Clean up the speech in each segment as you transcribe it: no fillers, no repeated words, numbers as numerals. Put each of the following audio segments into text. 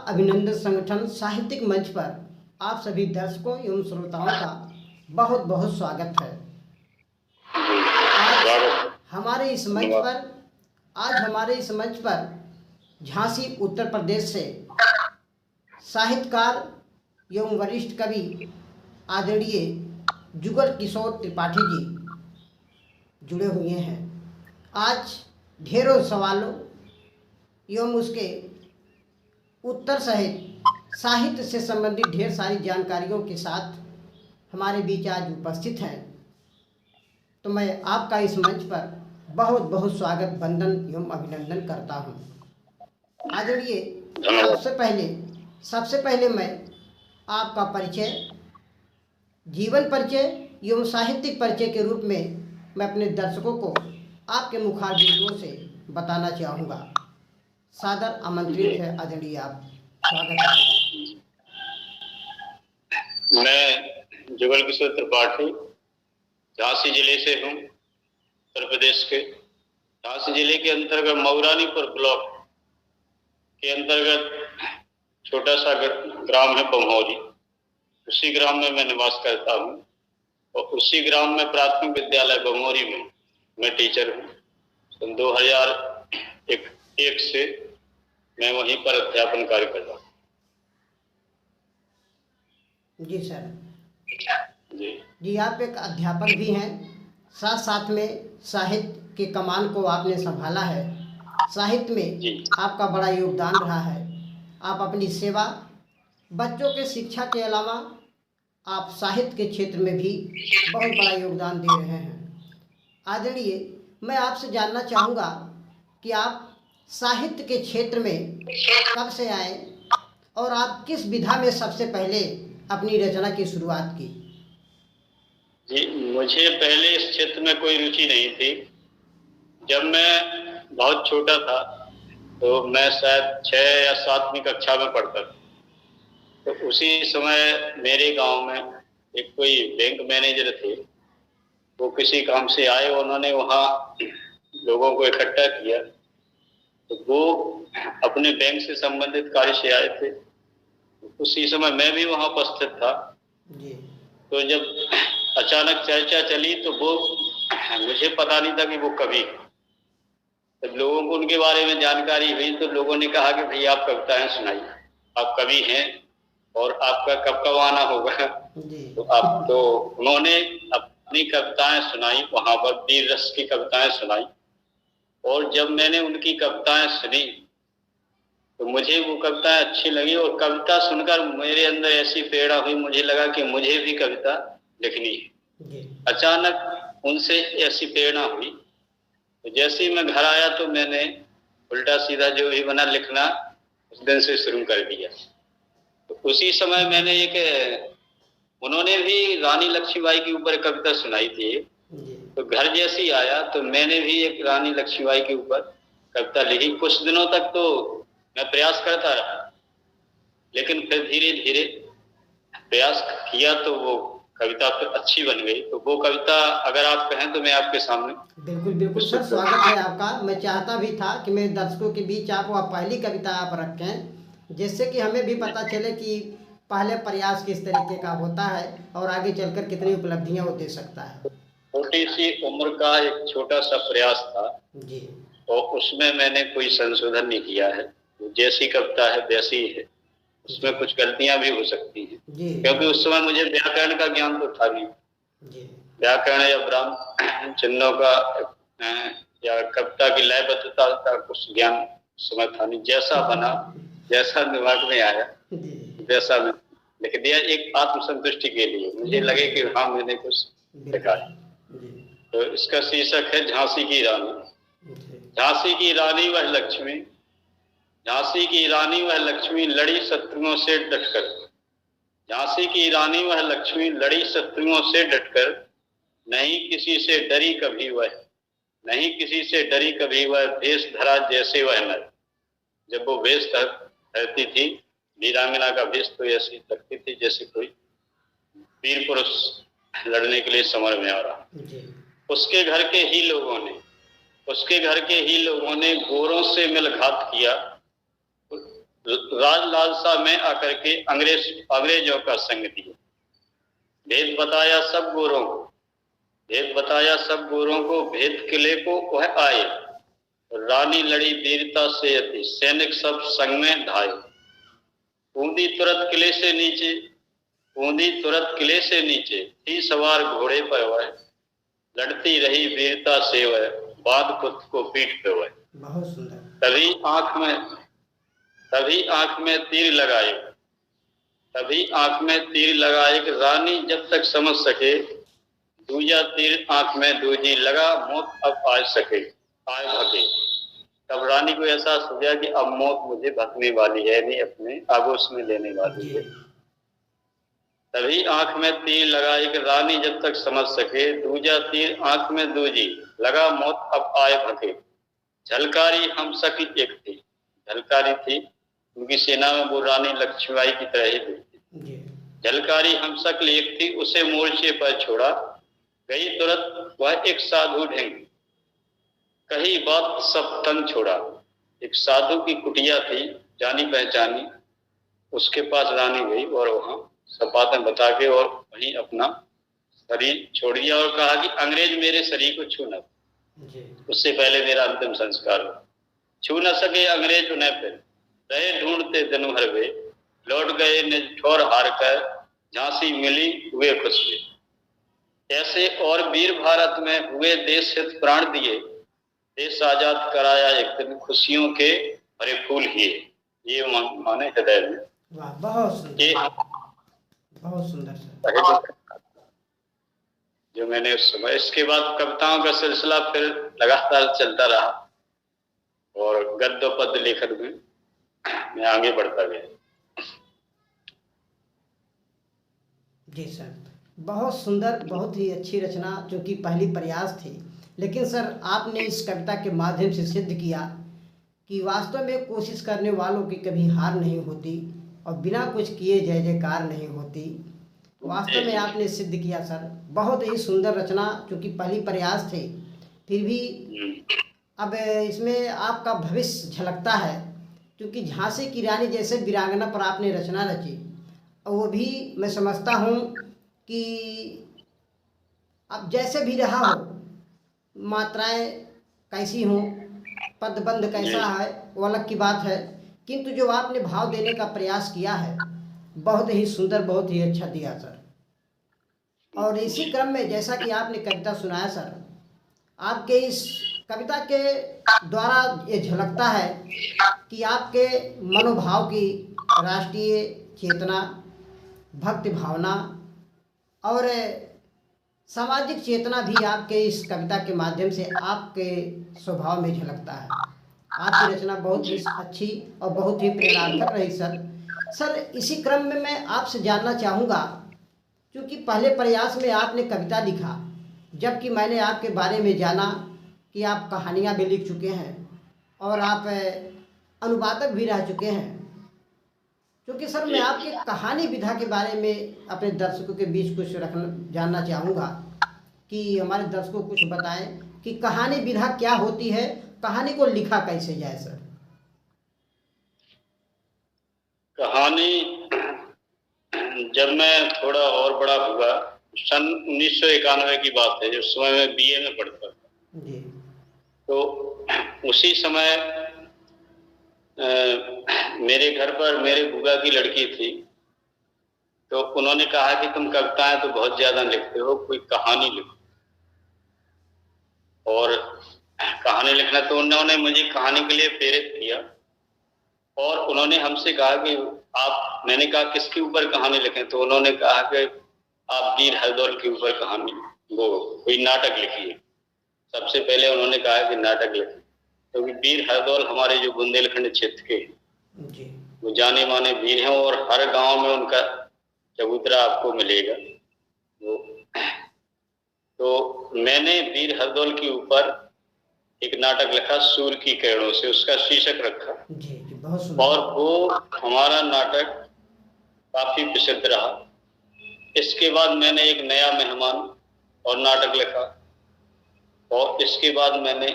अभिनंदन संगठन साहित्यिक मंच पर आप सभी दर्शकों एवं श्रोताओं का बहुत बहुत स्वागत है। आज हमारे इस मंच पर झांसी उत्तर प्रदेश से साहित्यकार एवं वरिष्ठ कवि आदरणीय जुगल किशोर त्रिपाठी जी जुड़े हुए हैं। आज ढेरों सवालों एवं उसके उत्तर सहित साहित्य से संबंधित ढेर सारी जानकारियों के साथ हमारे बीच आज उपस्थित हैं। तो मैं आपका इस मंच पर बहुत बहुत स्वागत, वंदन एवं अभिनंदन करता हूँ। आदरणीय, सबसे पहले मैं आपका परिचय, जीवन परिचय एवं साहित्यिक परिचय के रूप में मैं अपने दर्शकों को आपके मुखारबिंदुओं से बताना चाहूँगा। सादर आमंत्रित है आदरणीय, आप स्वागत है। मैं जुगल किशोर त्रिपाठी झांसी जिले से हूँ, उत्तर प्रदेश के। झांसी जिले के अंतर्गत मऊरानीपुर ब्लॉक के अंतर्गत छोटा सा ग्राम है बमौरी, उसी ग्राम में मैं निवास करता हूँ और उसी ग्राम में प्राथमिक विद्यालय बमौरी में मैं टीचर हूँ। सन 2001 से मैं वहीं पर अध्यापन कार्य कर रहा हूँ। जी सर। जी, आप एक अध्यापक भी हैं, साथ में साहित्य के कमान को आपने संभाला है। साहित्य में आपका बड़ा योगदान रहा है। आप अपनी सेवा, बच्चों के शिक्षा के अलावा आप साहित्य के क्षेत्र में भी बहुत बड़ा योगदान दे रहे हैं। आदरणीय, मैं आपसे जानना चाहूँगा कि आप साहित्य के क्षेत्र में कब से आए और आप किस विधा में सबसे पहले अपनी रचना की शुरुआत की? जी, मुझे पहले इस क्षेत्र में कोई रुचि नहीं थी। जब मैं बहुत छोटा था तो मैं शायद 6 या 7वीं कक्षा में पढ़ता था, तो उसी समय मेरे गांव में एक कोई बैंक मैनेजर थे। वो किसी काम से आए, उन्होंने वहाँ लोगों को इकट्ठा किया, तो वो अपने बैंक से संबंधित कार्य से आए थे। उसी समय मैं भी वहाँ उपस्थित था। तो जब अचानक चर्चा चली तो वो, मुझे पता नहीं था कि वो कवि। जब लोगों को उनके बारे में जानकारी हुई तो लोगों ने कहा कि भैया आप कविताएं सुनाइए, आप कवि हैं और आपका कब आना होगा। तो उन्होंने अपनी कविताएं सुनाई, वहाँ पर वीर रस की कविताएं सुनाई। और जब मैंने उनकी कविताएं सुनी तो मुझे वो कविताएं अच्छी लगी और कविता सुनकर मेरे अंदर ऐसी प्रेरणा हुई, मुझे लगा कि मुझे भी कविता लिखनी है। अचानक उनसे ऐसी प्रेरणा हुई, तो जैसे ही मैं घर आया तो मैंने उल्टा सीधा जो भी बना लिखना उस दिन से शुरू कर दिया। तो उसी समय मैंने उन्होंने भी रानी लक्ष्मीबाई के ऊपर कविता सुनाई थी, तो घर जैसे ही आया तो मैंने भी एक रानी लक्ष्मीबाई के ऊपर कविता लिखी। कुछ दिनों तक तो मैं प्रयास करता रहा, लेकिन फिर धीरे धीरे प्रयास किया तो वो कविता फिर अच्छी बन गई। तो वो कविता अगर आप कहें तो मैं आपके सामने। बिल्कुल सर, स्वागत है आपका। मैं चाहता भी था कि मेरे दर्शकों के बीच आप पहली कविता आप रखें, जिससे कि हमें भी पता चले कि पहले प्रयास किस तरीके का होता है और आगे चलकर कितनी उपलब्धियां वो दे सकता है। छोटी सी उम्र का एक छोटा सा प्रयास था जी, और उसमें मैंने कोई संशोधन नहीं किया है। जैसी कविता है वैसी है, उसमें कुछ गलतियां भी हो सकती हैं, क्योंकि उस समय मुझे व्याकरण का ज्ञान तो था नहीं। व्याकरण या ब्राह्मण चिन्हों का या कविता की लयबद्धता का कुछ ज्ञान उस समय था नहीं। जैसा बना, जैसा दिमाग में आया वैसा मैं लिख दिया, एक आत्मसंतुष्टि के लिए। मुझे लगे कि हाँ, मैंने कुछ लिखा है। तो इसका शीर्षक है झांसी की रानी। झांसी की रानी वह लक्ष्मी, झांसी की रानी वह लक्ष्मी लड़ी शत्रुओं से डटकर। झांसी की रानी वह लक्ष्मी लड़ी शत्रुओं से डटकर, नहीं किसी से डरी कभी वह, नहीं किसी से डरी कभी वह, भेष धरा जैसे वह नर। जब वो भेष धरती थी, वीरांगना का भेष, तो ऐसी लगती थी जैसे कोई वीर पुरुष लड़ने के लिए समर में आ रहा। उसके घर के ही लोगों ने गोरों से मिल घात किया, राज लालसा में आकर के अंग्रेजों का संग दिया। भेद बताया सब गोरों को, भेद बताया सब गोरों को, भेद किले को वह आए। रानी लड़ी वीरता से अति, सैनिक सब संग में धाये। कूदी तुरंत किले से नीचे, कूदी तुरंत किले से नीचे, थी सवार घोड़े पर वह, लड़ती रही वीरता से वह, बांध खुद को पीठ पे वह। बहुत सुंदर। तभी आंख में तीर लगाए, तभी आंख में तीर लगाए। रानी जब तक समझ सके, दूजा तीर आंख में दूजी लगा, मौत अब आ सके आए भगे। तब रानी को एहसास हो गया कि अब मौत मुझे भगने वाली है, नहीं अपने आगोश में लेने वाली है। तभी आंख में तीर लगाए कि रानी जब तक समझ सके, दूजा तीर आंख में दूजी लगा, मौत अब आए भगे। झलकारी हम सखी एक थी, झलकारी थी उनकी सेना में, वो रानी लक्ष्मीबाई की तरह ही थी। झलकारी हम सकल एक थी, उसे मोर्चे पर छोड़ा, गई तुरंत वह एक साधु ढेंग, कही बात सब तन छोड़ा। एक साधु की कुटिया थी जानी पहचानी, उसके पास रानी गई और वहां सब बातें बता के और वहीं अपना शरीर छोड़ दिया और कहा कि अंग्रेज मेरे शरीर को छू न, उससे पहले मेरा अंतिम संस्कार हो। छू न सके अंग्रेज उन्हें फिर, रहे ढूंढते दिन भर वे, लौट गए निज ठोर हार कर, झांसी मिली हुए खुश वे। ऐसे और वीर भारत में हुए देश हित प्राण दिए, देश आजाद कराया एक दिन, खुशियों के भरे फूल किए। ये माने हृदय में। वाह, बहुत सुंदर, बहुत सुंदर सर। जो मैंने उस समय, इसके बाद कविताओं का सिलसिला फिर लगातार चलता रहा और गद्य पद्य लेखन में मैं आगे बढ़ता गया। जी सर, बहुत सुंदर, बहुत ही अच्छी रचना, जो कि पहली प्रयास थी। लेकिन सर आपने इस कविता के माध्यम से सिद्ध किया कि वास्तव में कोशिश करने वालों की कभी हार नहीं होती और बिना कुछ किए जय जयकार नहीं होती। वास्तव में आपने सिद्ध किया सर, बहुत ही सुंदर रचना, क्योंकि पहली प्रयास थे, फिर भी अब इसमें आपका भविष्य झलकता है, क्योंकि झांसी की रानी जैसे वीरांगना पर आपने रचना रची, और वो भी मैं समझता हूँ कि अब जैसे भी रहा हो, मात्राएं कैसी हों, पदबंध कैसा है, वो अलग की बात है, किंतु जो आपने भाव देने का प्रयास किया है, बहुत ही सुंदर, बहुत ही अच्छा दिया सर। और इसी क्रम में जैसा कि आपने कविता सुनाया सर, आपके इस कविता के द्वारा ये झलकता है कि आपके मनोभाव की राष्ट्रीय चेतना, भक्ति भावना और सामाजिक चेतना भी आपके इस कविता के माध्यम से आपके स्वभाव में झलकता है। आपकी रचना बहुत ही अच्छी और बहुत ही प्रेरणात्मक रही सर। सर इसी क्रम में मैं आपसे जानना चाहूँगा, क्योंकि पहले प्रयास में आपने कविता लिखा, जबकि मैंने आपके बारे में जाना कि आप कहानियाँ भी लिख चुके हैं और आप अनुवादक भी रह चुके हैं। क्योंकि सर मैं आपके कहानी विधा के बारे में अपने दर्शकों के बीच कुछ जानना चाहूँगा कि हमारे दर्शकों को कुछ बताएं कि कहानी विधा क्या होती है, कहानी को लिखा कैसे जाए सर। कहानी जब मैं थोड़ा और बड़ा हुआ, सन 1991 की बात है, जिस समय मैं बीए में पढ़ता था जी, तो उसी समय मेरे घर पर मेरे बुआ की लड़की थी, तो उन्होंने कहा कि तुम कविताएं तो बहुत ज्यादा लिखते हो, कोई कहानी लिखो। और कहानी लिखना, तो उन्होंने मुझे कहानी के लिए प्रेरित किया और उन्होंने हमसे कहा कि आप, मैंने कहा किसके ऊपर कहानी लिखें, तो उन्होंने कहा कि आप वीर हरदौल के ऊपर कहानी, वो कोई नाटक लिखिए। सबसे पहले उन्होंने कहा कि नाटक लिखें, क्योंकि वीर हरदौल हमारे जो बुंदेलखंड क्षेत्र के जी, वो जाने माने वीर हैं और हर गांव में उनका चबूतरा आपको मिलेगा। वो तो मैंने वीर हरदौल के ऊपर एक नाटक लिखा, सूर्य की किरणों से, उसका शीर्षक रखा जी, बहुत और वो हमारा नाटक काफी प्रसिद्ध रहा। इसके बाद मैंने एक नया मेहमान और नाटक लिखा और इसके बाद मैंने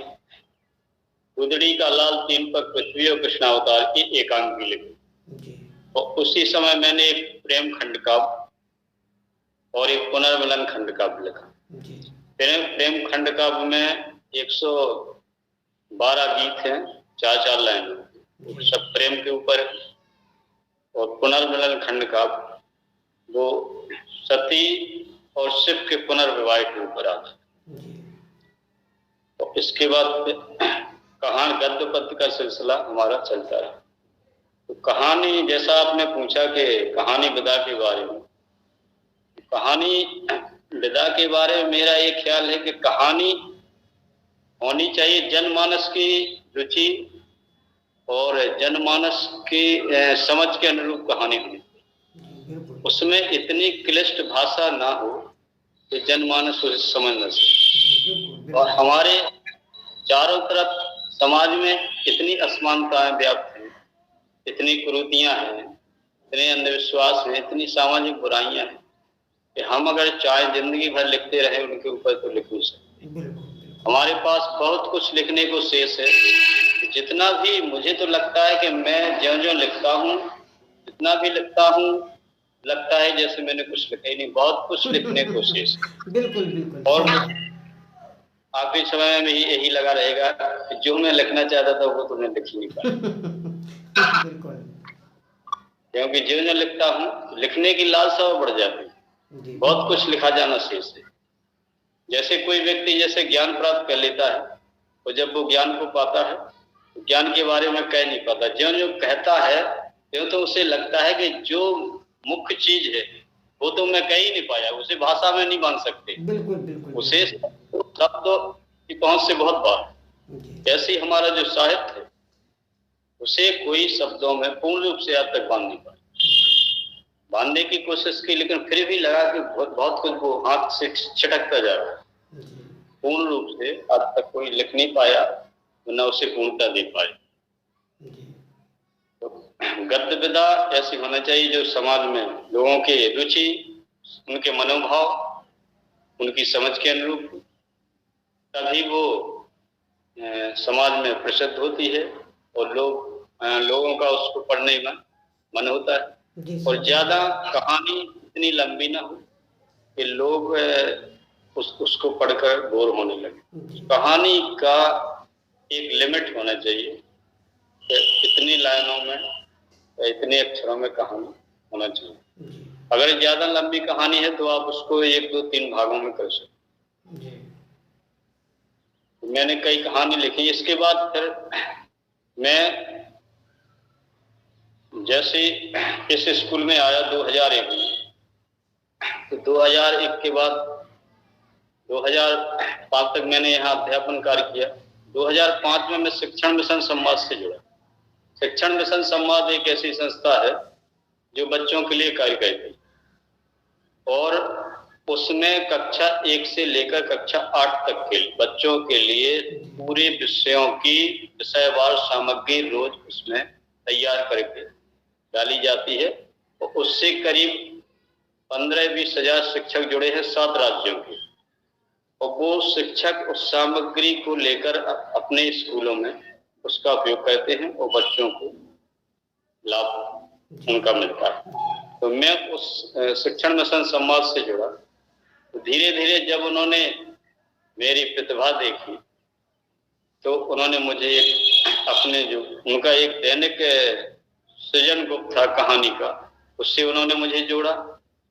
गुदड़ी का लाल तीन पग पृथ्वी और कृष्णावतार की एकांकी लिखी। जी। और उसी समय मैंने एक प्रेम खंड काव्य और एक पुनर्मिलन खंड काव्य लिखा। जी। प्रेम खंड काव्य में 112 गीत हैं, 4-4 लाइन, सब प्रेम के ऊपर। और पुनर्मिलन खंड काव्य वो सती और शिव के पुनर्विवाह के ऊपर आता है। और इसके बाद कहानी गद्य पद्य का सिलसिला हमारा चलता रहा। तो कहानी, जैसा आपने पूछा कि कहानी विदा के बारे में, कहानी विदा के बारे में मेरा ये ख्याल है कि कहानी होनी चाहिए जनमानस की रुचि और जनमानस की समझ के अनुरूप कहानी होनी चाहिए। उसमें इतनी क्लिष्ट भाषा ना हो कि जनमानस उसे समझ न सके। और हमारे चारों तरफ समाज में इतनी असमानताएं व्याप्त हैं, इतनी कुरीतियां हैं, इतने अंधविश्वास हैं, इतनी सामाजिक बुराइयां हैं कि हम अगर चाहे जिंदगी भर लिखते रहे उनके ऊपर तो लिख नहीं सकते। हमारे पास बहुत कुछ लिखने को शेष है। जितना भी मुझे तो लगता है कि मैं ज्यों-ज्यों लिखता हूँ, जितना भी लिखता हूँ, लगता है जैसे मैंने कुछ लिखा ही नहीं, बहुत कुछ लिखने को शेष है। बिल्कुल बिल्कुल। और आखिरी समय में भी यही लगा रहेगा कि जो मैं लिखना चाहता था वो तो मैं लिख ही नहीं पाया। बिल्कुल। क्योंकि जो लिखता हूँ, लिखने की लालसा बढ़ जाती है, बहुत कुछ लिखा जाना शेष है। जैसे कोई व्यक्ति जैसे ज्ञान प्राप्त कर लेता है, और जब वो ज्ञान को पाता है तो ज्ञान के बारे में कह नहीं पाता। जो जो कहता है त्यों तो उसे लगता है कि जो मुख्य चीज है वो तो मैं कह ही नहीं पाया, उसे भाषा में नहीं बांध सकते। बिल्कुल बिल्कुल। उसे शब्द की पहुंच से बहुत बाहर। जैसे हमारा जो साहित्य है उसे कोई शब्दों में पूर्ण रूप से आज तक बांध नहीं पाया। बांधने की कोशिश की, लेकिन फिर भी लगा कि बहुत कुछ वो हाथ से छिटकता जा रहा है। पूर्ण रूप से आज तक कोई लिख नहीं पाया, न उसे पूर्णता दे पाए। तो गद्य विधा ऐसी होना चाहिए जो समाज में लोगों की रुचि, उनके मनोभाव, उनकी समझ के अनुरूप, तभी वो समाज में प्रसिद्ध होती है और लोगों का उसको पढ़ने में मन होता है। और ज्यादा कहानी इतनी लंबी ना हो कि लोग उसको पढ़कर बोर होने लगे। कहानी का एक लिमिट होना चाहिए कि इतनी लाइनों में, इतने अक्षरों में कहानी होना चाहिए। अगर ज्यादा लंबी कहानी है तो आप उसको 1, 2, 3 भागों में कर सकते। मैंने कई कहानी लिखी। इसके बाद फिर मैं जैसे इस स्कूल में आया 2001 में, तो 2001 के बाद 2005 तक मैंने यहाँ अध्यापन कार्य किया। 2005 में मैं शिक्षण मिशन संवाद से जुड़ा। शिक्षण मिशन संवाद एक ऐसी संस्था है जो बच्चों के लिए कार्य करती है, और उसमें कक्षा 1 से लेकर कक्षा 8 तक के बच्चों के लिए पूरे विषयों की विषयवार सामग्री रोज उसमें तैयार करके डाली जाती है। और उससे करीब 15-20 हजार शिक्षक जुड़े हैं 7 राज्यों के, और वो शिक्षक उस सामग्री को लेकर अपने स्कूलों में उसका उपयोग करते हैं और बच्चों को लाभ उनका मिलता है। तो मैं उस शिक्षण मिशन संवाद से जुड़ा। तो धीरे धीरे जब उन्होंने मेरी प्रतिभा देखी तो उन्होंने मुझे अपने जो उनका एक दैनिक सृजन ग्रुप था कहानी का, उससे उन्होंने मुझे जोड़ा।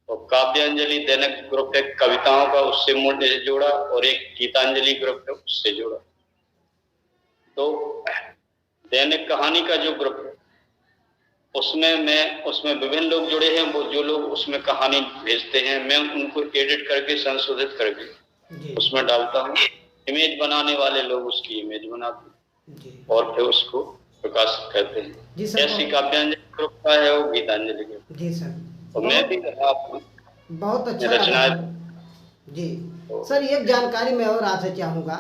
और काव्यांजलि दैनिक ग्रुप है कविताओं का, उससे मुझे जोड़ा। और एक गीतांजलि ग्रुप है, उससे जोड़ा। तो दैनिक कहानी का जो ग्रुप है उसमें विभिन्न लोग जुड़े हैं। वो जो लोग उसमें कहानी भेजते हैं, मैं उनको एडिट करके संशोधित करके उसमें डालता हूँ। इमेज बनाने वाले लोग उसकी इमेज बनाते हैं और फिर उसको प्रकाशित करते हैं। जैसी काव्यांजलि ग्रुप का है वो गीतांजलि ग्रुप। जी सर। और मैं भी बहुत अच्छा लगा जी सर। एक जानकारी मैं और आपसे चाहूँगा,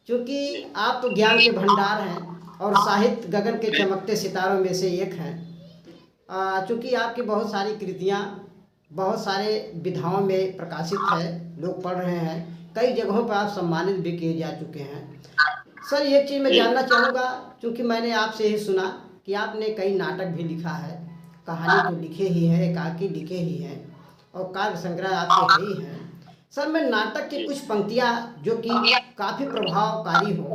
क्योंकि आप तो ज्ञान के भंडार हैं और साहित्य गगन के चमकते सितारों में से एक हैं। चूँकि आपकी बहुत सारी कृतियाँ बहुत सारे विधाओं में प्रकाशित है, लोग पढ़ रहे हैं, कई जगहों पर आप सम्मानित भी किए जा चुके हैं। सर एक चीज़ मैं जानना चाहूँगा, क्योंकि मैंने आपसे ही सुना कि आपने कई नाटक भी लिखा है, कहानी तो लिखे ही हैं, एकाकी लिखे ही हैं, और काव्य संग्रह आपके है ही हैं। सर, मैं नाटक की कुछ पंक्तियाँ जो कि काफ़ी प्रभावकारी हो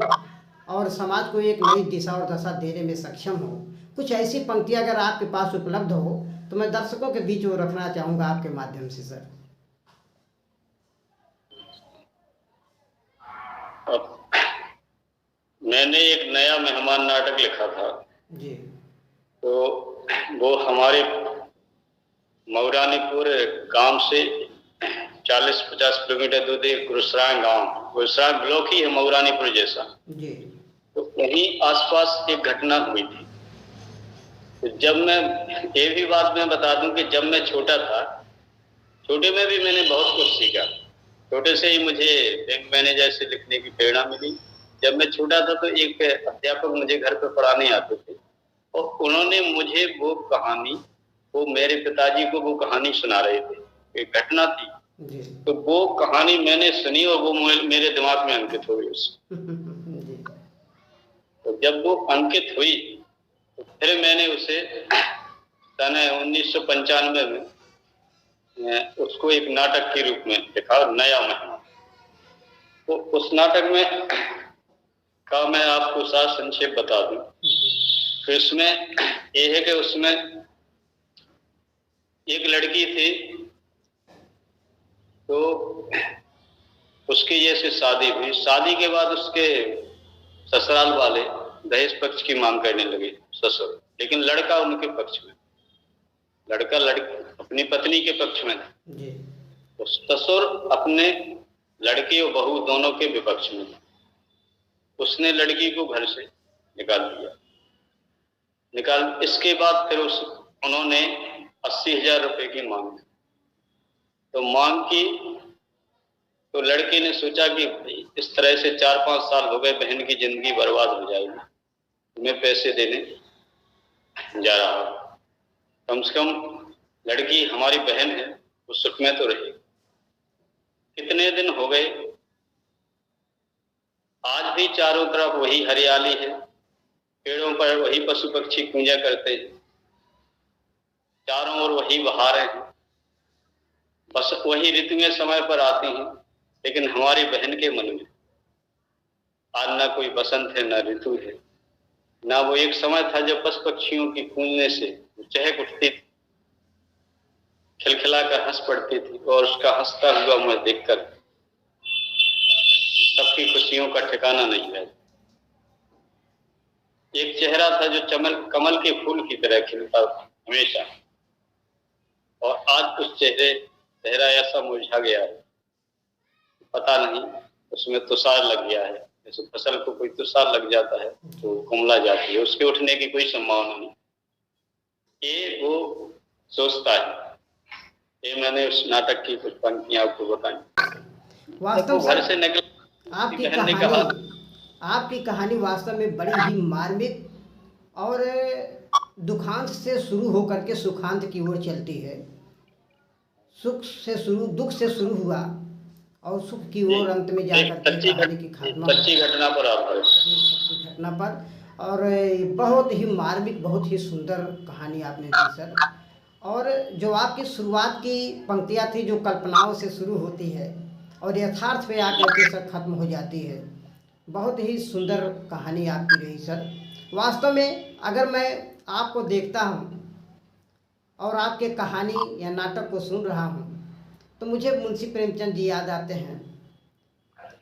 और समाज को एक नई दिशा और दशा देने में सक्षम हो, कुछ ऐसी पंक्तियाँ अगर आपके पास उपलब्ध हो तो मैं दर्शकों के बीच वो रखना चाहूँगा आपके माध्यम से सर। मैंने एक नया मेहमान नाटक लिखा था जी। तो वो हमारे मऊरानीपुर गांव से 40-50 किलोमीटर दूर एक गुरुसराय गांव, गुरुसराय ब्लॉक ही है मऊरानीपुर जैसा जी। तो वहीं आसपास एक घटना हुई थी। तो जब मैं ये भी बात मैं बता दूं कि जब मैं छोटा था, छोटे में भी मैंने बहुत कुछ सीखा। छोटे से ही मुझे बैंक मैनेजर से लिखने की प्रेरणा मिली। जब मैं छोटा था तो एक अध्यापक मुझे घर पे पढ़ाने आते थे और उन्होंने मुझे वो कहानी, वो मेरे पिताजी को वो कहानी सुना रहे थे, एक घटना थी जी। तो वो कहानी मैंने सुनी और वो मेरे दिमाग में अंकित हो गई तो जब वो अंकित हुई तो फिर मैंने उसे सन 1995 में उसको एक नाटक के रूप में लिखा, नया मेहमान। तो उस नाटक में का मैं आपको साथ संक्षेप बता दूं। फिर उसमें ये है कि उसमें एक लड़की थी तो उसकी जैसे शादी हुई, शादी के बाद उसके ससुराल वाले दहेज पक्ष की मांग करने लगे ससुर, लेकिन लड़का उनके पक्ष में, लड़का अपनी पत्नी के पक्ष में जी। तो ससुर अपने लड़के और बहू दोनों के विपक्ष में। उसने लड़की को घर से निकाल दिया। इसके बाद फिर उन्होंने 80,000 रुपए की मांग की। तो मांग की तो लड़के ने सोचा कि इस तरह से 4-5 साल हो गए, बहन की जिंदगी बर्बाद हो जाएगी, मैं पैसे देने जा रहा हूं, कम से कम लड़की हमारी बहन है, वो सुख में तो रही। कितने दिन हो गए, आज भी चारों तरफ वही हरियाली है, पेड़ों पर वही पशु पक्षी कूंजा करते हैं, चारों ओर वही बहारें हैं, बस वही ऋतुएं समय पर आती हैं, लेकिन हमारी बहन के मन में आज ना कोई बसंत है, ना ऋतु है, ना वो एक समय था जब पशु पक्षियों की कूंजने से चहक उठती थी, खिलखिला कर हंस पड़ती थी और उसका हंसता हुआ मुझे देखकर सबकी खुशियों का ठिकाना नहीं है। एक चेहरा था जो कमल के फूल की तरह खिलता था हमेशा, और आज उस चेहरा ऐसा मुरझा गया है, पता नहीं उसमें तुषार लग गया है, जैसे फसल को कोई तुषार लग जाता है तो कुमला जाती है, उसके उठने की कोई संभावना नहीं। ये वो सोचता है। ये मैंने उस नाटक की कुछ पंक्तियां आपको बताई। वास्तव घर से निकल आपकी कहानी वास्तव में बड़ी ही मार्मिक और दुखांत से शुरू होकर के सुखांत की ओर चलती है। दुख से शुरू हुआ और सुख की ओर अंत में जाकर के कहानी की खात्मा, सच्ची घटना पर आधारित, सच्ची घटना पर, और बहुत ही मार्मिक, बहुत ही सुंदर कहानी आपने दी सर। और जो आपकी शुरुआत की पंक्तियाँ थी जो कल्पनाओं से शुरू होती है और यथार्थ पे आकर के सर खत्म हो जाती है, बहुत ही सुंदर कहानी आपकी रही सर। वास्तव में अगर मैं आपको देखता हूँ और आपके कहानी या नाटक को सुन रहा हूँ तो मुझे मुंशी प्रेमचंद जी याद आते हैं।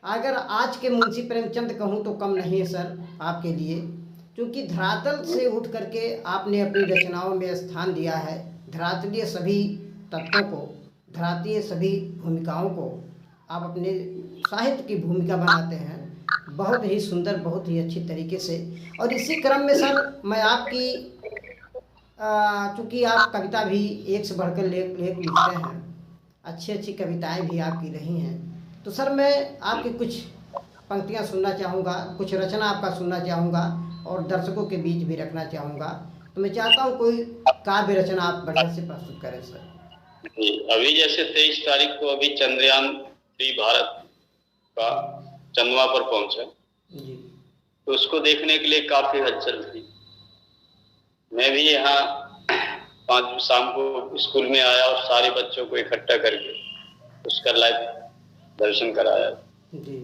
अगर आज के मुंशी प्रेमचंद कहूँ तो कम नहीं है सर आपके लिए, क्योंकि धरातल से उठ करके आपने अपनी रचनाओं में स्थान दिया है। धरातलीय सभी तत्वों को, धरातलीय सभी भूमिकाओं को आप अपने साहित्य की भूमिका बनाते हैं, बहुत ही सुंदर, बहुत ही अच्छी तरीके से। और इसी क्रम में सर मैं आपकी, चूँकि आप कविता भी एक से बढ़कर लेख लिखते हैं, अच्छी अच्छी कविताएं भी आपकी रही हैं, तो सर मैं आपकी कुछ पंक्तियां सुनना चाहूँगा, कुछ रचना आपका सुनना चाहूँगा और दर्शकों के बीच भी रखना चाहूँगा। तो मैं चाहता हूँ कोई काव्य रचना आप बढ़िया से प्रस्तुत करें सर। अभी जैसे 23 तारीख को अभी चंद्रयान 3 भारत का चंद्रमा पर पहुंचा जी, तो उसको देखने के लिए काफी हलचल थी। मैं भी यहाँ 5 शाम को स्कूल में आया और सारे बच्चों को इकट्ठा करके उसका लाइव दर्शन कराया जी।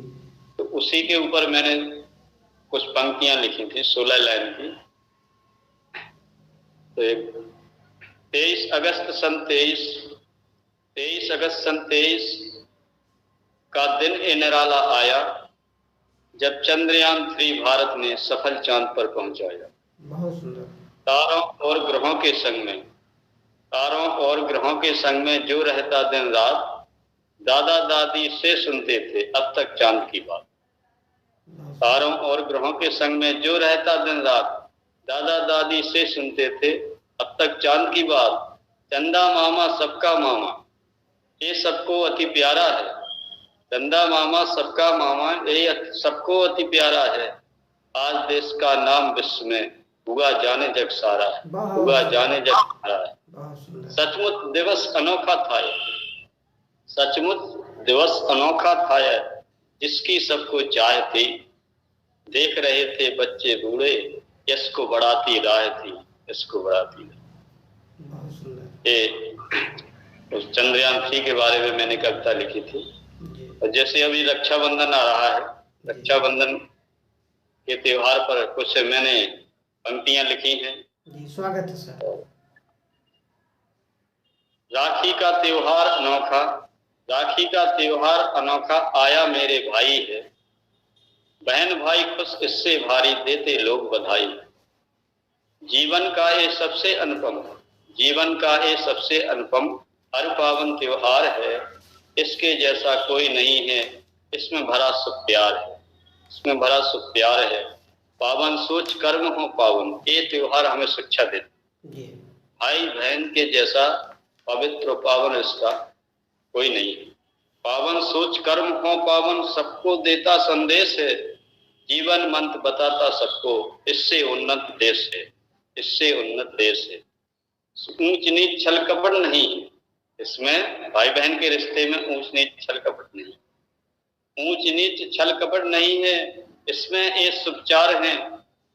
तो उसी के ऊपर मैंने कुछ पंक्तियां लिखी थी 16 लाइन की। तो 23 अगस्त सन 23 का दिन ए निराला आया जब चंद्रयान 3 भारत ने सफल चांद पर पहुंचाया। बहुत सुंदर। तारों और ग्रहों के संग में जो रहता दिन रात दादा दादी से सुनते थे अब तक चांद की बात। तारों और ग्रहों के संग में जो रहता दिन रात दादा दादी से सुनते थे अब तक चांद की बात। चंदा मामा सबका मामा ये सबको अति प्यारा है। चंदा मामा सबका मामा ये सबको अति प्यारा है। आज देश का नाम विश्व में हुआ जाने जग सारा है, हुआ जाने जग सारा है। सचमुच दिवस अनोखा था ये, सचमुच दिवस अनोखा था ये, जिसकी सबको चाह थी। देख रहे थे बच्चे बूढ़े, यश को बढ़ाती राह थी, यश को बढ़ाती राह। ये उस चंद्रयान 3 के बारे में मैंने कविता लिखी थी। और जैसे अभी रक्षाबंधन आ रहा है, रक्षाबंधन के त्योहार पर कुछ मैंने पंक्तियां लिखी हैं। जी, स्वागत है सर। राखी का त्योहार अनोखा, राखी का त्योहार अनोखा आया मेरे भाई है। बहन भाई खुश इससे भारी देते लोग बधाई। जीवन का ये सबसे अनुपम, जीवन का ये सबसे अनुपम हर पावन त्योहार है। इसके जैसा कोई नहीं है, इसमें भरा सुख प्यार है, इसमें भरा सुख प्यार है। पावन सोच कर्म हो पावन, ये त्योहार हमें शिक्षा देता। भाई बहन के जैसा पवित्र पावन इसका कोई नहीं है। पावन सोच कर्म हो पावन, सबको देता संदेश है। जीवन मंत्र बताता सबको, इससे उन्नत देश है, इससे उन्नत देश है। ऊंच नीच छल कपट नहीं है इसमें, भाई बहन के रिश्ते में ऊंच नीच छल कपट नहीं, ऊंच नीच छल कपट नहीं है इसमें। ये सुपचार है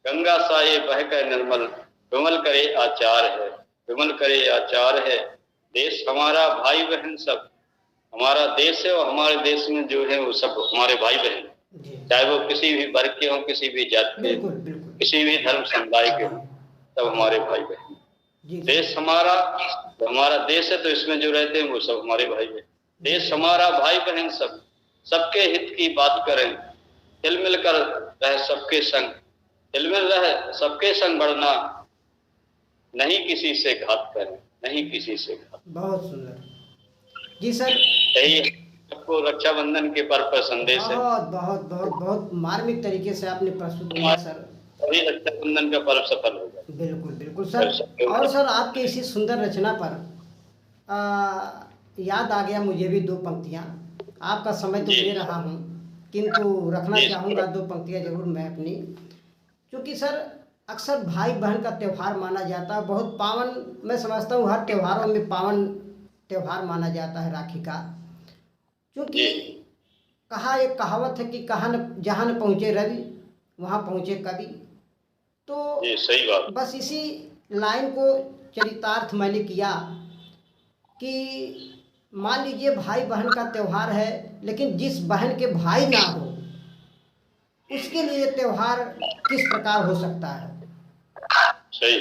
गंगा सा ये बहकर निर्मल, विमल करे आचार है, विमल करे आचार है। देश हमारा भाई बहन सब हमारा देश है और हमारे देश में जो है वो सब हमारे भाई बहन, चाहे वो किसी भी वर्ग के हों, किसी भी जाति के, किसी भी धर्म समुदाय के हों, सब हमारे भाई बहन। देश हमारा, हमारा देश है तो इसमें जो रहते हैं वो सब हमारे भाई बहन। देश हमारा भाई बहन सब, सबके हित की बात करें, हिल मिल कर रहे सबके संग, हिल मिल रहे सबके संग बढ़ना, नहीं किसी से घात करें, नहीं किसी से घात। बहुत सुंदर जी सर। यही सबको रक्षाबंधन के पर्व पर संदेश है। बहुत बहुत बहुत बहुत मार्मिक तरीके से आपने प्रस्तुत किया सर। अभी रक्षाबंधन का पर्व सफल होगा। बिल्कुल बिल्कुल सर। और सर आपकी इसी सुंदर रचना पर याद आ गया मुझे भी 2 पंक्तियां। आपका समय तो ले रहा हूं, किंतु रखना चाहूँगा 2 पंक्तियां जरूर मैं अपनी। क्योंकि सर अक्सर भाई बहन का त्यौहार माना जाता है, बहुत पावन, मैं समझता हूँ हर त्योहारों में पावन त्यौहार माना जाता है राखी का। क्योंकि कहा एक कहावत है कि कहाँ न जहाँ न पहुँचे रवि वहाँ पहुँचे कवि। तो सही बात। बस इसी लाइन को चरितार्थ मैंने किया कि मान लीजिए भाई बहन का त्यौहार है, लेकिन जिस बहन के भाई ना हो उसके लिए त्यौहार किस प्रकार हो सकता है। सही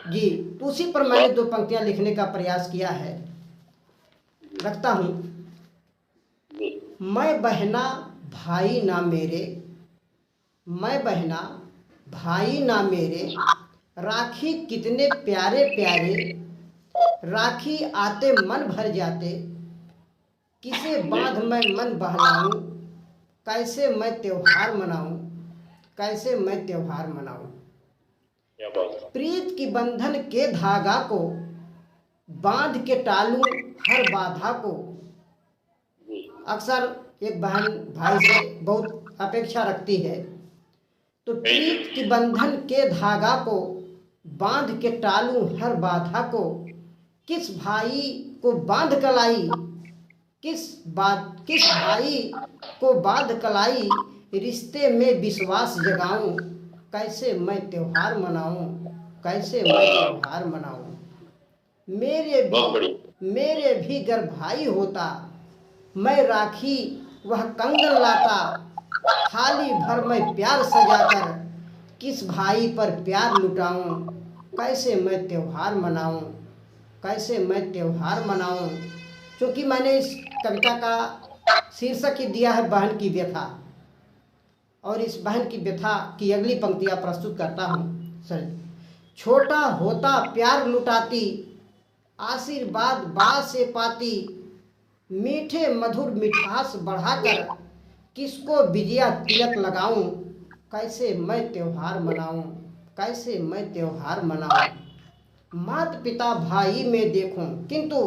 जी, तो उसी पर मैंने 2 पंक्तियां लिखने का प्रयास किया है। रखता हूँ। मैं बहना भाई ना मेरे, मैं बहना भाई ना मेरे, राखी कितने प्यारे प्यारे, राखी आते मन भर जाते, किसे बांध मैं मन बहलाऊं, कैसे मैं त्योहार मनाऊं, कैसे मैं त्योहार मनाऊं। प्रीत की बंधन के धागा को बांध के टालूं हर बाधा को। अक्सर एक बहन भाई से बहुत अपेक्षा रखती है, तो प्रीत की बंधन के धागा को बांध के टालूं हर बाधा को। किस भाई को बांध कलाई, किस भाई को बांध कलाई, रिश्ते में विश्वास जगाऊं, कैसे मैं त्योहार मनाऊं, कैसे मैं त्योहार मनाऊं। मेरे भी घर भाई होता, मैं राखी वह कंगन लाता, थाली भर मैं प्यार सजाकर किस भाई पर प्यार लुटाऊं। कैसे मैं त्योहार मनाऊं, कैसे मैं त्योहार मनाऊं। क्योंकि मैंने इस कविता का शीर्षक ही दिया है बहन की व्यथा, और इस बहन की व्यथा की अगली पंक्तियां प्रस्तुत करता हूँ सर। छोटा होता प्यार लुटाती, आशीर्वाद बड़ा से पाती, मीठे मधुर मिठास बढ़ाकर किसको विजया तिलक लगाऊं। कैसे मैं त्योहार मनाऊं, कैसे मैं त्योहार मनाऊं। माता पिता भाई में देखूं, किंतु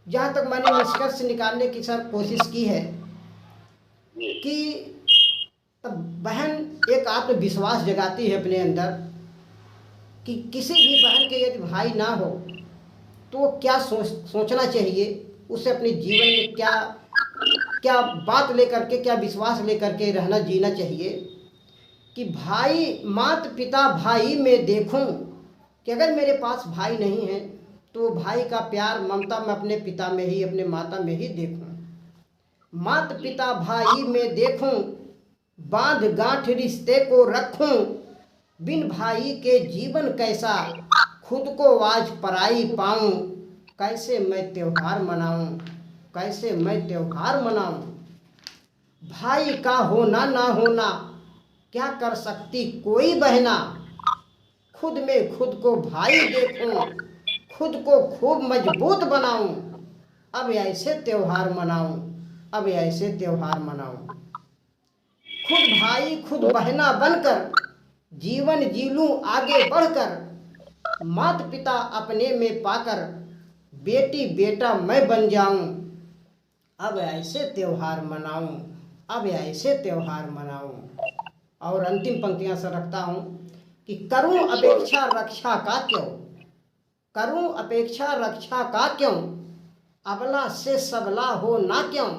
जहाँ तक मैंने निष्कर्ष निकालने की सर कोशिश की है कि तब बहन एक आत्मविश्वास जगाती है अपने अंदर कि किसी भी बहन के यदि भाई ना हो तो वो क्या सोचना चाहिए, उसे अपने जीवन में क्या क्या बात लेकर के, क्या विश्वास लेकर के रहना जीना चाहिए। कि भाई माता पिता भाई में देखूं, कि अगर मेरे पास भाई नहीं है तो भाई का प्यार ममता मैं अपने पिता में ही, अपने माता में ही देखूं। माता पिता भाई में देखूं, बांध गांठ रिश्ते को रखूं, बिन भाई के जीवन कैसा, खुद को आज पराई पाऊं। कैसे मैं त्योहार मनाऊं, कैसे मैं त्योहार मनाऊं। भाई का होना ना होना क्या कर सकती कोई बहना, खुद में खुद को भाई देखूं, खुद को खूब मजबूत बनाऊं। अब ऐसे त्योहार मनाऊं, अब ऐसे त्योहार मनाऊं। खुद भाई खुद बहना बनकर जीवन जी लूं आगे बढ़कर, माता पिता अपने में पाकर बेटी बेटा मैं बन जाऊं। अब ऐसे त्योहार मनाऊं, अब ऐसे त्योहार मनाऊं। और अंतिम पंक्तियां से रखता हूं कि करूं अपेक्षा रक्षा का क्यों, करूं अपेक्षा रक्षा का क्यों, अबला से सबला हो ना क्यों।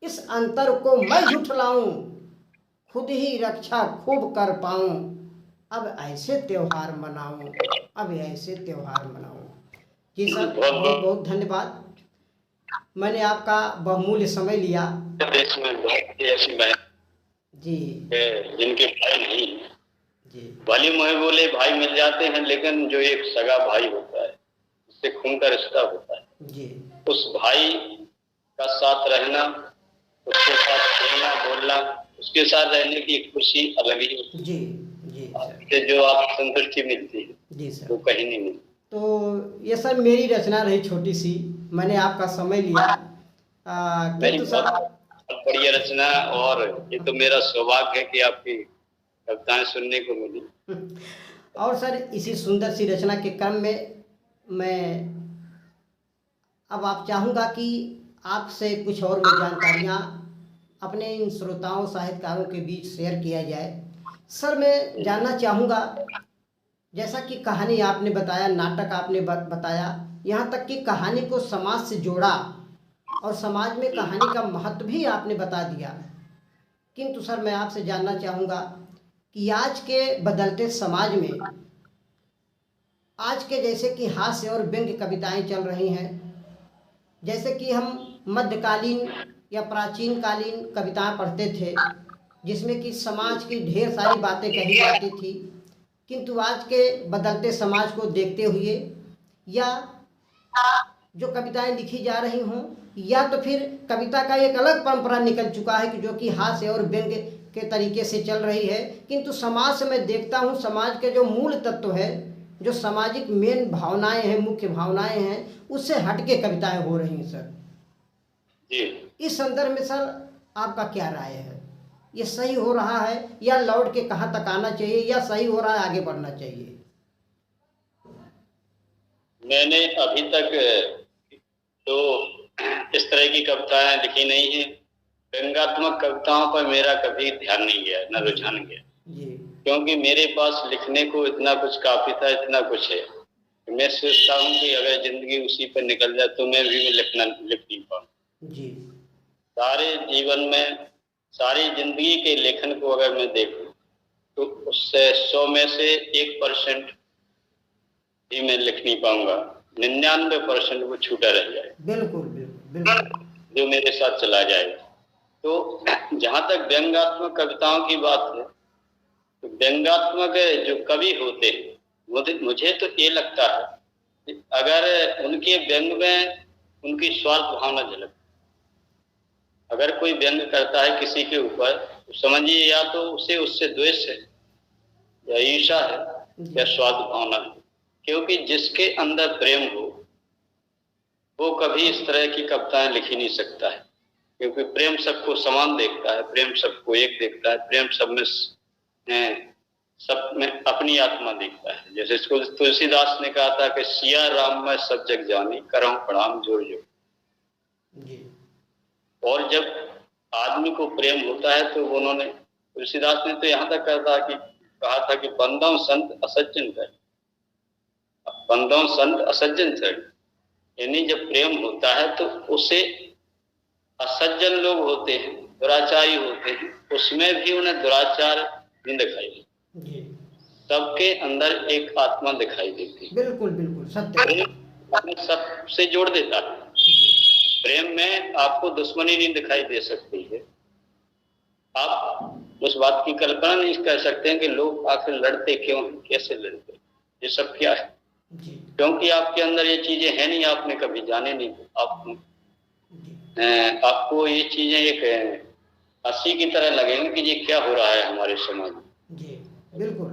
इस अंतर को मैं झुठलाऊं, खुद ही रक्षा खूब कर पाऊं। अब ऐसे त्योहार मनाऊं, अब ऐसे त्योहार मनाऊं। जी सर, बहुत बहुत धन्यवाद। मैंने आपका बहुमूल्य समय लिया। देश में बहुत ऐसी बहन जी जिनके भाई नहीं जी, भली मुहे बोले भाई मिल जाते हैं, लेकिन जो एक सगा भाई होता है, उससे खून का रिश्ता होता है जी, उस भाई का साथ रहना, उसके साथ खेलना बोलना, उसके साथ रहने की एक खुशी अलग ही होती है। जी जी सर, जो आप संतुष्टि मिलती है जी सर, वो कहीं नहीं मिलती। तो ये सर मेरी रचना रही छोटी सी, मैंने आपका समय लिया। मेरी सर बहुत बढ़िया रचना, और ये तो मेरा सौभाग्य है कि आपकी कविताएं सुनने को मिली। और सर इसी सुंदर सी रचना के क्रम में मैं अब आप चाहूँगा कि आपसे कुछ और भी जानकारियाँ अपने इन श्रोताओं साहित्यकारों के बीच शेयर किया जाए। सर मैं जानना चाहूँगा, जैसा कि कहानी आपने बताया, नाटक आपने बताया, यहाँ तक कि कहानी को समाज से जोड़ा और समाज में कहानी का महत्व भी आपने बता दिया। किंतु सर मैं आपसे जानना चाहूँगा कि आज के बदलते समाज में, आज के जैसे कि हास्य और व्यंग्य कविताएं चल रही हैं, जैसे कि हम मध्यकालीन या प्राचीन कालीन कविताएं पढ़ते थे जिसमें कि समाज की ढेर सारी बातें कही जाती थी, किंतु आज के बदलते समाज को देखते हुए या जो कविताएं लिखी जा रही हों, या तो फिर कविता का एक अलग परंपरा निकल चुका है कि जो कि हास्य और व्यंग्य के तरीके से चल रही है, किंतु समाज से मैं देखता हूँ समाज के जो मूल तत्व है, जो सामाजिक मेन भावनाएं हैं, मुख्य भावनाएं हैं, उससे हटके कविताएं हो रही हैं सर। इस संदर्भ में सर आपका क्या राय है, ये सही हो रहा है या लौट के कहाँ तक आना चाहिए, या सही हो रहा है आगे बढ़ना चाहिए? मैंने अभी तक तो इस तरह की कविताएं लिखी नहीं है। व्यंग्यात्मक कविताओं पर मेरा कभी ध्यान नहीं गया, न रुझान गया जी। क्योंकि मेरे पास लिखने को इतना कुछ काफी था, इतना कुछ है। मैं सोचता हूँ कि अगर जिंदगी उसी पर निकल जाए तो मैं भी लिख नहीं पाऊँ जी। सारे जीवन में, सारी जिंदगी के लेखन को अगर मैं देखूं तो उससे 100 में से 1% भी मैं लिख नहीं पाऊंगा, 99% वो छूटा रह जाए। बिल्कुल बिल्कुल बिल्कुल। जो मेरे साथ चला जाएगा। तो जहां तक व्यंग्यात्मक कविताओं की बात है, तो व्यंग्यात्मक जो कवि होते हैं, मुझे तो ये लगता है कि अगर उनके व्यंग में उनकी स्वार्थ भावना झलक, अगर कोई व्यंग करता है किसी के ऊपर, तो समझिए या तो उसे उससे द्वेष है, या ईर्ष्या है, या स्वार्थ भावना है। क्योंकि जिसके अंदर प्रेम हो वो कभी इस तरह की कविताएं लिख ही नहीं सकता है। क्योंकि प्रेम सबको समान देखता है, प्रेम सबको एक देखता है, प्रेम सब में अपनी आत्मा देखता है। जैसे इसको तुलसीदास ने कहा था कि सिया राम मैं सब जग जानी, करहूं प्रणाम जोर जोर। और जब आदमी को प्रेम होता है तो उन्होंने, तुलसीदास ने तो यहाँ तक कहा था कि बंदों संत असज्जन कर, बंदों संत असज्जन कर। यानी जब प्रेम होता है तो उसे असज्जन लोग होते हैं, दुराचारी होते हैं, उसमें भी उन्हें दुराचार नहीं दिखाई देती, सबके अंदर एक आत्मा दिखाई देती है। बिल्कुल बिल्कुल सत्य। प्रेम सबसे जोड़ देता है। प्रेम में आपको दुश्मनी नहीं दिखाई दे सकती है। आप उस बात की कल्पना नहीं कर सकते हैं कि लोग आखिर लड़ते क्यों हैं, कैसे लड़ते, ये सब क्या है। क्योंकि आपके अंदर ये चीजें हैं नहीं, आपने कभी जाने नहीं। आपको ये चीजें एक हंसी की तरह लगेंगी कि ये क्या हो रहा है हमारे समाज में। जी बिल्कुल।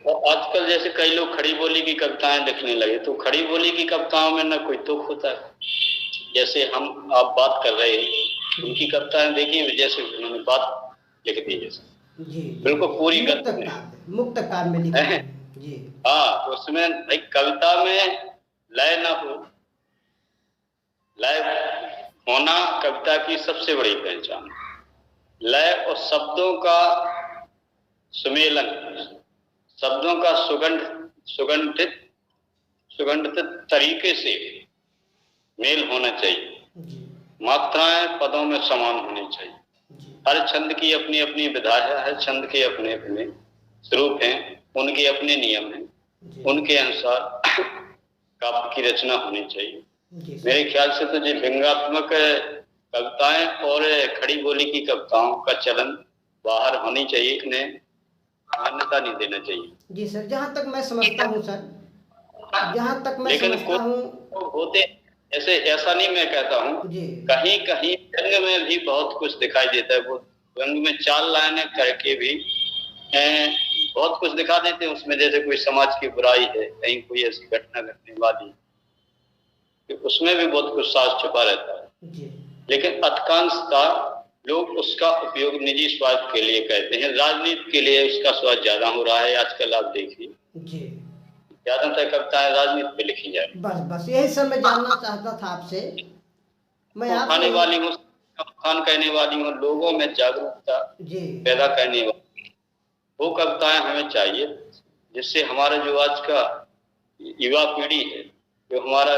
और आजकल जैसे कई लोग खड़ी बोली की कविताएं लिखने लगे, तो खड़ी बोली की कविताओं में ना कोई तुक होता है। जैसे आप बात कर रहे हैं, उनकी कविताएं देखिए, जैसे उन्होंने बात लिख दी, जैसे जी बिल्कुल पूरी मुक्त काव्य में लिखा है। जी हाँ, तो उसमें भाई कविता में लय ना हो, लय होना कविता की सबसे बड़ी पहचान। लय और शब्दों का सुमेलन, शब्दों का सुगंधित तरीके से मेल होना चाहिए। मात्राएं पदों में समान होनी चाहिए। हर छंद की अपनी अपनी विधा है, हर छंद के अपने अपने स्वरूप हैं, उनके अपने नियम हैं, उनके अनुसार काव्य की रचना होनी चाहिए। मेरे ख्याल से तो जो व्यंग्यात्मक कविताएं और खड़ी बोली की कविताओं का चलन बाहर होनी चाहिए, इन्हें मान्यता नहीं देना चाहिए। जी सर, जहाँ तक मैं समझता हूँ सर, जहाँ तक मैं लेकिन समझता हूँ होते ऐसे, ऐसा नहीं मैं कहता हूँ, कहीं कहीं व्यंग में भी बहुत कुछ दिखाई देता है। वो व्यंग में 4 लाइनें करके भी बहुत कुछ दिखा देते हैं उसमें। जैसे कोई समाज की बुराई है, कहीं कोई ऐसी घटना घटने वाली, तो उसमें भी बहुत कुछ साज छुपा रहता है। लेकिन अधिकांशता लोग उसका उपयोग निजी स्वार्थ के लिए कहते हैं, राजनीति के लिए उसका स्वाद ज्यादा हो रहा है आजकल। आप देखिए ज्यादातर कविताएं राजनीति पे लिखी जाए। बस यही सब मैं जानना चाहता था आपसे। मैं खाने वाली हूँ, खान कहने वाली हूँ, लोगों में जागरूकता पैदा करने वाली वो कविताएं हमें चाहिए, जिससे हमारा जो आज का युवा पीढ़ी है, जो हमारा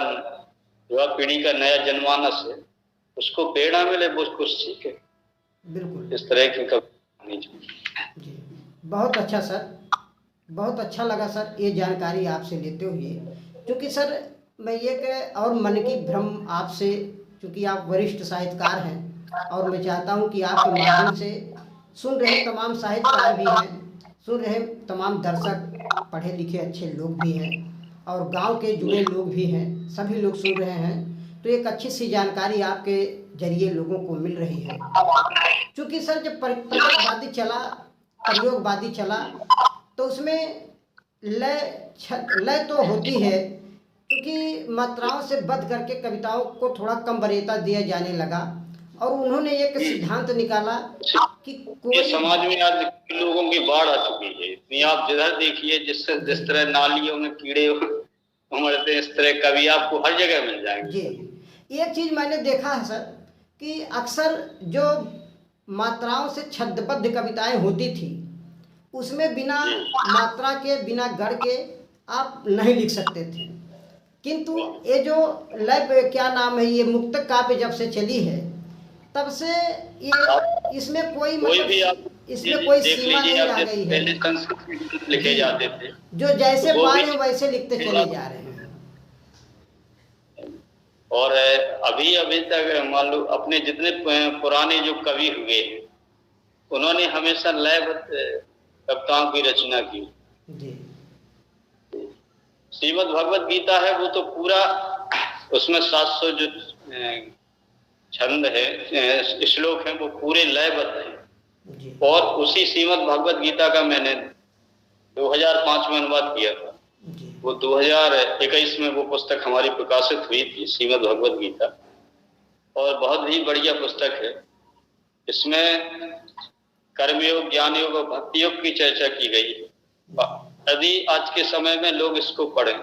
युवा पीढ़ी का नया जनमानस है, उसको प्रेरणा मिले, वो कुछ सीखे। बिल्कुल इस तरह की कविता जी। बहुत अच्छा सर, बहुत अच्छा लगा सर ये जानकारी आपसे लेते हुए। क्योंकि सर मैं ये और मन की भ्रम आपसे, क्योंकि आप वरिष्ठ साहित्यकार हैं और मैं चाहता हूं कि आपके माध्यम से सुन रहे तमाम साहित्यकार भी हैं, सुन रहे तमाम दर्शक, पढ़े लिखे अच्छे लोग भी हैं और गांव के जुड़े लोग भी हैं, सभी लोग सुन रहे हैं, तो एक अच्छी सी जानकारी आपके जरिए लोगों को मिल रही है। क्योंकि सर जब प्रयोगवादी चला तो उसमें लय तो होती है, क्योंकि मात्राओं से बध करके कविताओं को थोड़ा कम वरीयता दिया जाने लगा और उन्होंने एक सिद्धांत निकाला कि कोई समाज में आज लोगों की बाढ़ आ चुकी है इतनी। आप जिधर देखिए, जिस तरह नालियों में कीड़े उमड़ते, इस तरह कवि आपको हर जगह मिल जाएंगे। जी, एक चीज मैंने देखा है सर कि अक्सर जो मात्राओं से छंदबद्ध कविताएं होती थी, उसमें बिना मात्रा के, बिना गढ़ के आप नहीं लिख सकते थे। किंतु ये जो लय, क्या नाम है, ये मुक्त काव्य जब से चली है तब से ये इसमें कोई भी आप इसमें कोई देख सीमा लीजिए नहीं आप, रह गई है। पहले संस्कृत में लिखे जाते थे, जो जैसे वो पा भी रहे हैं वैसे लिखते चले जा रहे हैं। और अभी अभी तक मान लो अपने जितने पुराने जो कवि हुए हैं, उन्होंने हमेशा लयबद्ध कविताओं की रचना की। जी। श्रीमद् भगवत गीता है वो तो पूरा, उसमें 700 जो छंद है, श्लोक हैं, वो पूरे लयबद्ध हैं। और उसी श्रीमद् भगवत गीता का मैंने 2005 में अनुवाद किया था। वो 2021 में वो पुस्तक हमारी प्रकाशित हुई थी, श्रीमद् भगवत गीता, और बहुत ही बढ़िया पुस्तक है। इसमें कर्मयोग, ज्ञान योग और भक्ति योग की चर्चा की गई है। यदि आज के समय में लोग इसको पढ़ें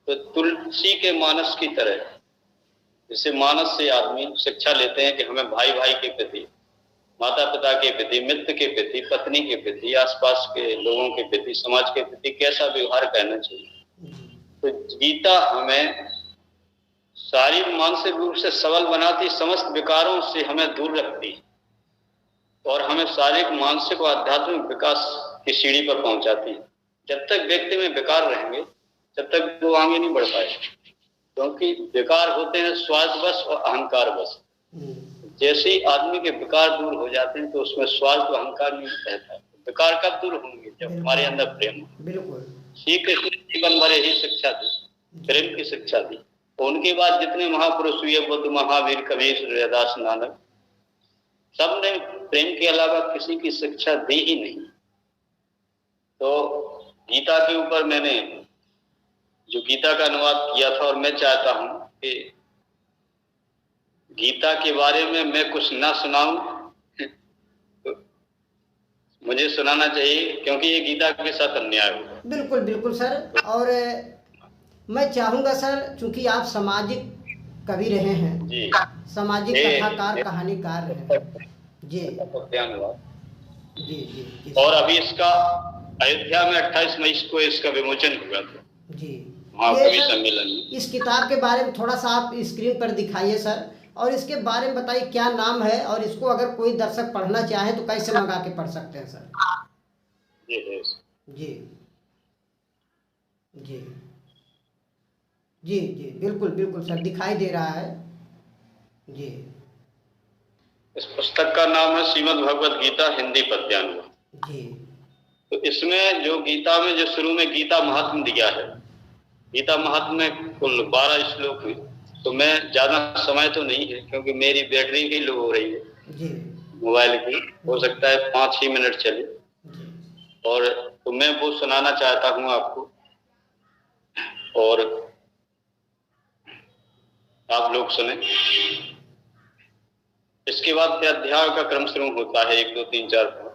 तो तुलसी के मानस की तरह, जैसे मानस से आदमी शिक्षा लेते हैं कि हमें भाई भाई के प्रति, माता पिता के प्रति, मित्र के प्रति, पत्नी के प्रति, आसपास के लोगों के प्रति, समाज के प्रति कैसा व्यवहार करना चाहिए, तो गीता हमें शारीरिक मानसिक रूप से सबल बनाती, समस्त विकारों से हमें दूर रखती और हमें शारीरिक मानसिक और आध्यात्मिक विकास की सीढ़ी पर पहुंचाती है। जब तक व्यक्ति में विकार रहेंगे तब तक वो आगे नहीं बढ़ पाए, क्योंकि विकार होते हैं स्वार्थवश और अहंकार वश। जैसे ही आदमी के विकार दूर हो जाते हैं तो उसमें स्वार्थ और अहंकार नहीं रहता है। विकार कब दूर होंगे? जब हमारे अंदर प्रेम हो। बिल्कुल। श्री कृष्ण जीवन भर यही शिक्षा दी, प्रेम की शिक्षा दी। उनके बाद जितने महापुरुष हुए, बुद्ध, महावीर, कबीर, सूर्यदास, नानक, सबने प्रेम के अलावा किसी की शिक्षा दी ही नहीं। तो गीता के ऊपर मैंने जो गीता का अनुवाद किया था, और मैं चाहता हूं कि गीता के बारे में मैं कुछ ना सुनाऊं, तो मुझे सुनाना चाहिए, क्योंकि ये गीता के साथ अन्याय होगा। बिल्कुल बिल्कुल सर। और मैं चाहूँगा सर, चूंकि आप सामाजिक कवि रहे हैं जी, सामाजिक कथाकार, कहानीकार रहे हैं जी। धन्यवाद जी जी। और अभी इसका अयोध्या में 28 मई को इसका विमोचन हुआ था जी, महाकवि सम्मेलन में। इस किताब के बारे में थोड़ा सा आप स्क्रीन पर दिखाइए सर, और इसके बारे में बताइए क्या नाम है, और इसको अगर कोई दर्शक पढ़ना चाहे तो कैसे मंगा के पढ़ सकते हैं सर? जी जी जी जी जी बिल्कुल बिल्कुल सर, दिखाई दे रहा है जी। इस पुस्तक का नाम है श्रीमद् भगवत गीता हिंदी पद्यानुवाद जी। तो इसमें जो गीता में जो शुरू में गीता महात्म्य दिया है, गीता महात्म्य में कुल 12 श्लोक हैं। तो मैं ज्यादा समय तो नहीं है, क्योंकि मेरी बैटरी भी लो हो रही है जी मोबाइल की, हो सकता है 5 ही मिनट चले, और तो मैं वो सुनाना चाहता हूँ आपको, और आप लोग सुने। इसके बाद के अध्याय का क्रम शुरू होता है 1 2 3 4 5।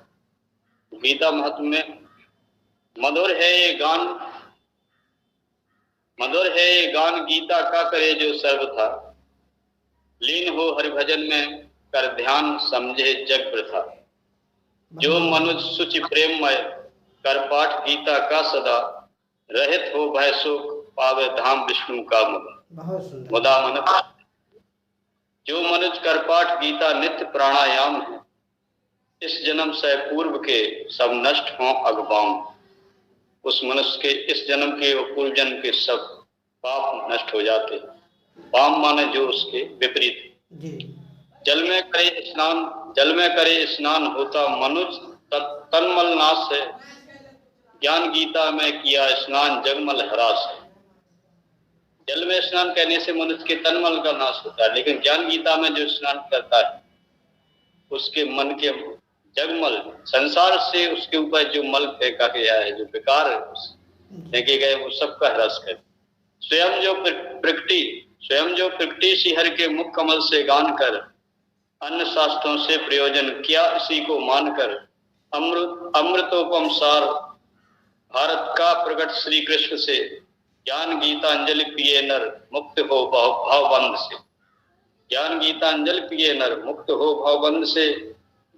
गीता महात्म्य में मधुर है ये गान, मधुर है ये गान गीता का करे जो सर्व था, लीन हो हरिभजन में कर ध्यान समझे जग प्रथा, जो मनुज सुचि प्रेममय कर पाठ गीता का सदा, रहित हो भय शोक पावे धाम विष्णु का मुदा मन। जो मनुज कर पाठ गीता नित्य प्राणायाम है, इस जन्म से पूर्व के सब नष्ट हों अगवाम। उस मनुष्य के इस जन्म के और पूर्व जन्म के सब पाप नष्ट हो जाते। वाम माने जो उसके विपरीत। जल में करे स्नान होता मनुज तन्मल नाश है, ज्ञान गीता में किया स्नान जगमल हरास है। जल में स्नान करने से मनुष्य के तन्मल का नाश होता है, लेकिन ज्ञान गीता में जो स्नान करता है उसके मन के जगमल, संसार से उसके ऊपर जो मल फेंका गया है, जो विकार फेंके गए, वो सबका ह्रास कर। स्वयं जो प्रकटी श्रीहर के मुख कमल से गान कर, अन्य शास्त्रों से प्रयोजन किया इसी को मानकर, अमृतोपम सार भारत का प्रकट श्री कृष्ण से, ज्ञान गीतांजलि पिए नर मुक्त हो भावबंध से। ज्ञान गीतांजलि पिए नर मुक्त हो भावबंध से।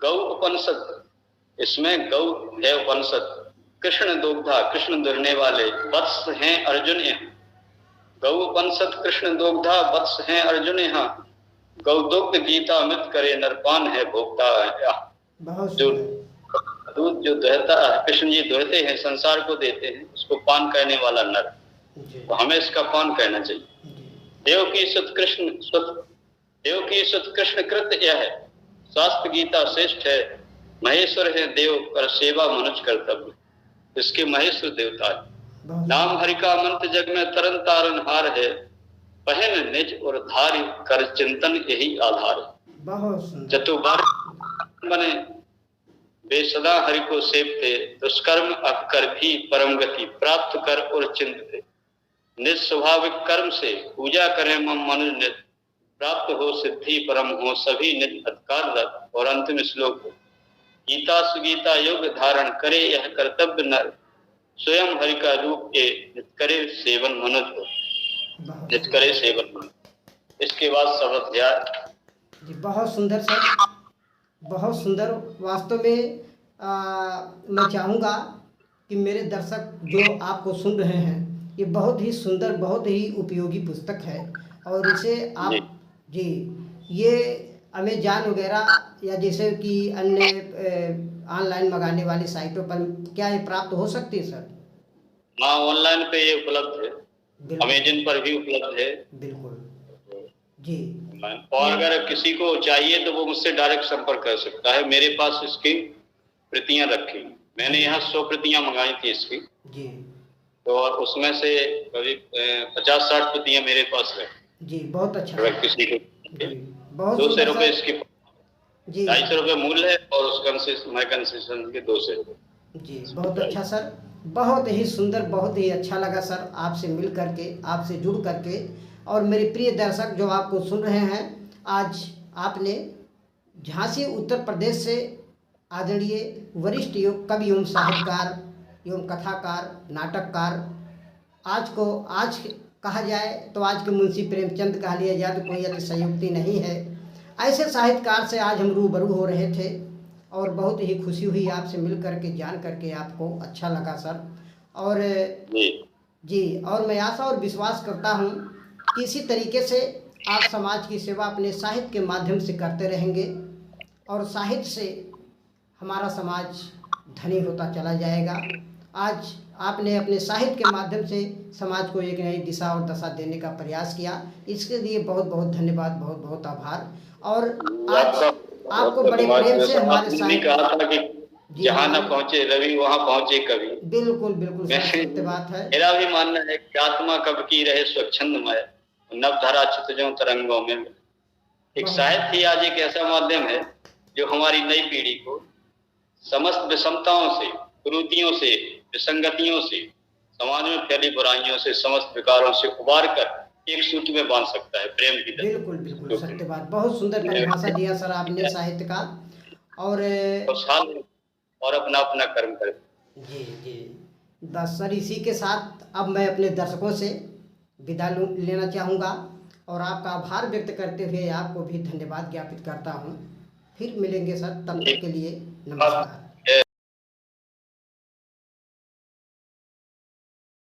गौ उपनिषद, इसमें गौ है उपनिषद। कृष्ण दोग्धा, कृष्ण दुहने वाले, वत्स हैं अर्जुन यहाँ। गौ उपनिषद कृष्ण दोग्धा वत्स हैं अर्जुन यहाँ, गौ दुग्ध गीता अमृत करे नरपान है भोक्ता। जो दूध जो दुहता कृष्ण जी दुहते हैं, संसार को देते हैं, उसको पान करने वाला नर, तो हमें इसका पान करना चाहिए। देव की सुत कृष्ण कृत यह है, शास्त्र गीता श्रेष्ठ है, महेश्वर है देव पर सेवा मनुज कर्तव्य, इसके महेश्वर देवता है। नाम हरि का मंत्र जग में तरन तारन हार है, पहन निज और धारि कर चिंतन यही आधार है। चतुर्बार बने वे सदा हरि को सेवते, दुष्कर्म अकर भी परम गति प्राप्त कर और चिंतते। निज स्वाभाविक कर्म से पूजा करें मम मनुज निज, प्राप्त हो सिद्धि परम हो सभी निज अधिकार रत। और अंतिम श्लोक, गीता सुगीता योग धारण करे यह कर्तव्य नर, स्वयं हरि का रूप के नित करे सेवन मनुज हो, नित करे सेवन मनुज। इसके बाद सब अध्याय जी बहुत सुंदर सर, बहुत सुंदर। वास्तव में मैं चाहूँगा कि मेरे दर्शक जो आपको सुन रहे हैं, ये बहुत ही सुंदर, बहुत ही उपयोगी पुस्तक है। और इसे आप जी ये अमेज़न वगैरह या जैसे कि अन्य ऑनलाइन मंगाने वाली साइटों पर क्या ये प्राप्त हो सकती है सर? हाँ, ऑनलाइन पे ये उपलब्ध है, अमेज़न पर भी उपलब्ध है। बिल्कुल जी। और अगर किसी को चाहिए तो वो मुझसे डायरेक्ट संपर्क कर सकता है। मेरे पास इसकी प्रतियां रखी, मैंने यहाँ 100 प्रतियां मंगाई थी इसकी जी, तो उसमें से करीब 50-60 प्रतियां मेरे पास है जी। बहुत अच्छा। अगर किसी को बहुत 200 रुपये इसकी जी, 250 रुपये मूल्य है और उसका कंसेशन के 200 रुपये जी। बहुत अच्छा सर, बहुत ही सुंदर, बहुत ही अच्छा लगा सर आपसे मिल करके, आपसे जुड़ करके। और मेरे प्रिय दर्शक जो आपको सुन रहे हैं, आज आपने झांसी उत्तर प्रदेश से आदरणीय वरिष्ठ कवि एवं साहित्यकार एवं कथाकार, नाटककार, आज कहा जाए तो आज के मुंशी प्रेमचंद कहा लिया जाए तो कोई अतिशयोक्ति नहीं है। ऐसे साहित्यकार से आज हम रूबरू हो रहे थे और बहुत ही खुशी हुई आपसे मिल करके, जान करके आपको अच्छा लगा सर। और जी, और मैं आशा और विश्वास करता हूँ कि इसी तरीके से आप समाज की सेवा अपने साहित्य के माध्यम से करते रहेंगे और साहित्य से हमारा समाज धनी होता चला जाएगा। आज आपने अपने साहित्य के माध्यम से समाज को एक नई दिशा और दशा देने का प्रयास किया, इसके लिए बहुत बहुत धन्यवाद, बहुत बहुत आभार। और आज आपको बड़े प्रेम से हमारे साहित्य जहाँ न पहुँचे रवि वहाँ पहुँचे कवि। बिल्कुल बिल्कुल सत्य बात है। मेरा भी मानना है कि आत्मा कब की रहे स्वच्छंदमय, नवधारा चितजों तरंगों में। एक साहित्य ही आज एक ऐसा माध्यम है जो हमारी नई पीढ़ी को समस्त विषमताओं से, कुरीतियों से, विसंगतियों से, समाज में फैली बुराइयों से, समस्त विकारों से उबार कर एक सूत्र में बांध सकता है, प्रेम की तरह। बिल्कुल बिल्कुल सत्य बात, बहुत सुंदर परिभाषा दिया सर आपने साहित्य का। और अपना अपना कर्म करें। जी जी, बस सर इसी के साथ अब मैं अपने दर्शकों से विदा लेना चाहूँगा और आपका आभार व्यक्त करते हुए आपको भी धन्यवाद ज्ञापित करता हूँ। फिर मिलेंगे सर, तब तक के लिए नमस्कार।